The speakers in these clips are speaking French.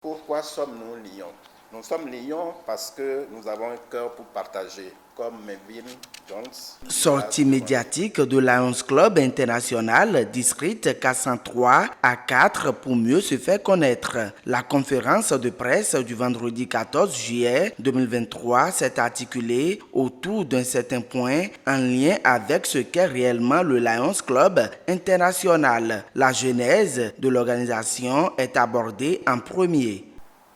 Pourquoi sommes-nous Lions? Nous sommes Lions parce que nous avons un cœur pour partager, comme Melvin Jones. Sortie médiatique de Lions Club International, district 403 à 4 pour mieux se faire connaître. La conférence de presse du vendredi 14 juillet 2023 s'est articulée autour d'un certain point en lien avec ce qu'est réellement le Lions Club International. La genèse de l'organisation est abordée en premier.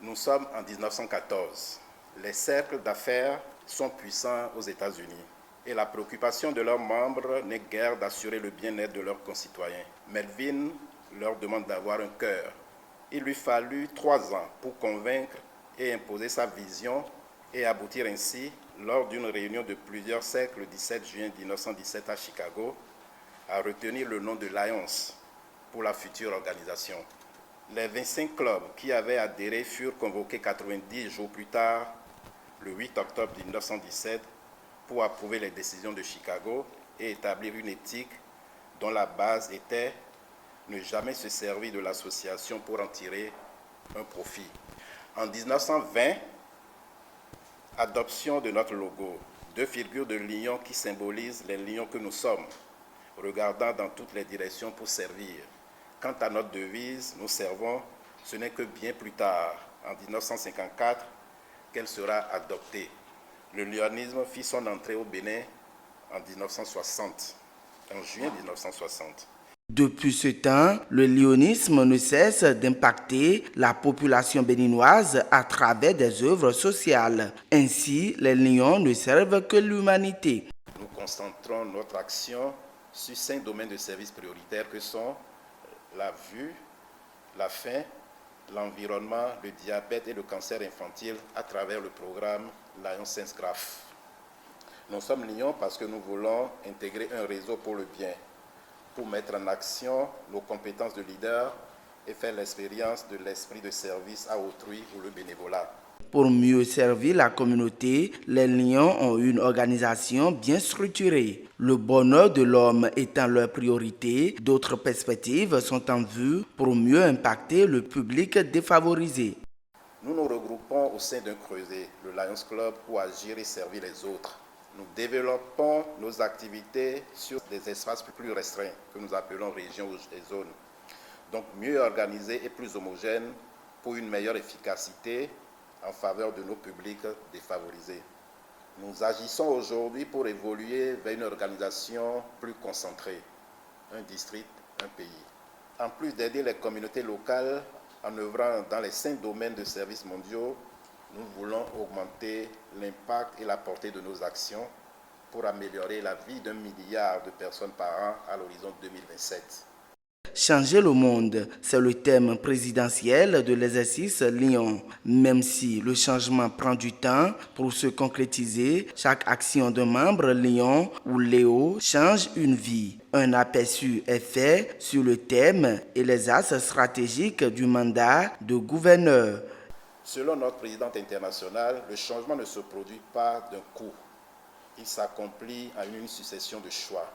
Nous sommes en 1914. Les cercles d'affaires sont puissants aux États-Unis et la préoccupation de leurs membres n'est guère d'assurer le bien-être de leurs concitoyens. Melvin leur demande d'avoir un cœur. Il lui fallut 3 ans pour convaincre et imposer sa vision et aboutir ainsi, lors d'une réunion de plusieurs cercles le 17 juin 1917 à Chicago, à retenir le nom de Lions pour la future organisation. Les 25 clubs qui avaient adhéré furent convoqués 90 jours plus tard, le 8 octobre 1917, pour approuver les décisions de Chicago et établir une éthique dont la base était ne jamais se servir de l'association pour en tirer un profit. En 1920, adoption de notre logo, 2 figures de lions qui symbolisent les lions que nous sommes, regardant dans toutes les directions pour servir. Quant à notre devise, nous servons, ce n'est que bien plus tard, en 1954, qu'elle sera adoptée. Le lionisme fit son entrée au Bénin en 1960, en juin 1960. Depuis ce temps, le lionisme ne cesse d'impacter la population béninoise à travers des œuvres sociales. Ainsi, les lions ne servent que l'humanité. Nous concentrons notre action sur 5 domaines de services prioritaires que sont la vue, la faim, l'environnement, le diabète et le cancer infantile à travers le programme Lions Sans Graph. Nous sommes Lions parce que nous voulons intégrer un réseau pour le bien, pour mettre en action nos compétences de leader et faire l'expérience de l'esprit de service à autrui ou le bénévolat. Pour mieux servir la communauté, les Lions ont une organisation bien structurée. Le bonheur de l'homme étant leur priorité, d'autres perspectives sont en vue pour mieux impacter le public défavorisé. Nous nous regroupons au sein d'un creuset, le Lions Club, pour agir et servir les autres. Nous développons nos activités sur des espaces plus restreints, que nous appelons régions et zones. Donc mieux organisés et plus homogènes pour une meilleure efficacité en faveur de nos publics défavorisés. Nous agissons aujourd'hui pour évoluer vers une organisation plus concentrée, un district, un pays. En plus d'aider les communautés locales en œuvrant dans les 5 domaines de services mondiaux, nous voulons augmenter l'impact et la portée de nos actions pour améliorer la vie d'1 milliard de personnes par an à l'horizon 2027. Changer le monde, c'est le thème présidentiel de l'exercice Lions. Même si le changement prend du temps pour se concrétiser, chaque action d'un membre Lion ou Léo change une vie. Un aperçu est fait sur le thème et les axes stratégiques du mandat de gouverneur. Selon notre présidente internationale, le changement ne se produit pas d'un coup. Il s'accomplit en une succession de choix.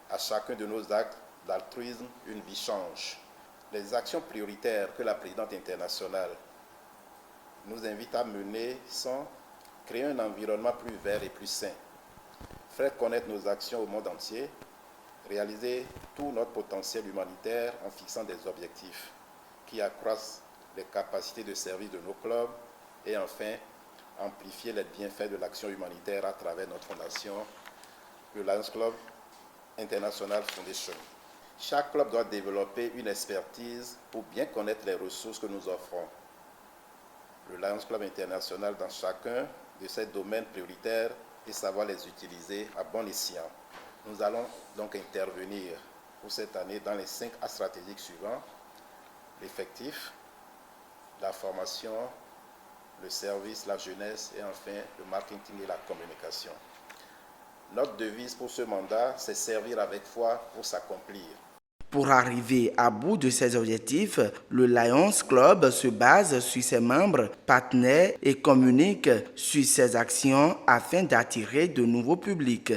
À chacun de nos actes d'altruisme, une vie change. Les actions prioritaires que la présidente internationale nous invite à mener sont créer un environnement plus vert et plus sain, faire connaître nos actions au monde entier, réaliser tout notre potentiel humanitaire en fixant des objectifs qui accroissent les capacités de service de nos clubs et enfin amplifier les bienfaits de l'action humanitaire à travers notre fondation, le Lions Club International Foundation. Chaque club doit développer une expertise pour bien connaître les ressources que nous offrons. Le Lions Club International dans chacun de ces domaines prioritaires et savoir les utiliser à bon escient. Nous allons donc intervenir pour cette année dans les 5 axes stratégiques suivants: l'effectif, la formation, le service, la jeunesse et enfin le marketing et la communication. Notre devise pour ce mandat, c'est servir avec foi pour s'accomplir. Pour arriver à bout de ses objectifs, le Lions Club se base sur ses membres, partenaires et communique sur ses actions afin d'attirer de nouveaux publics.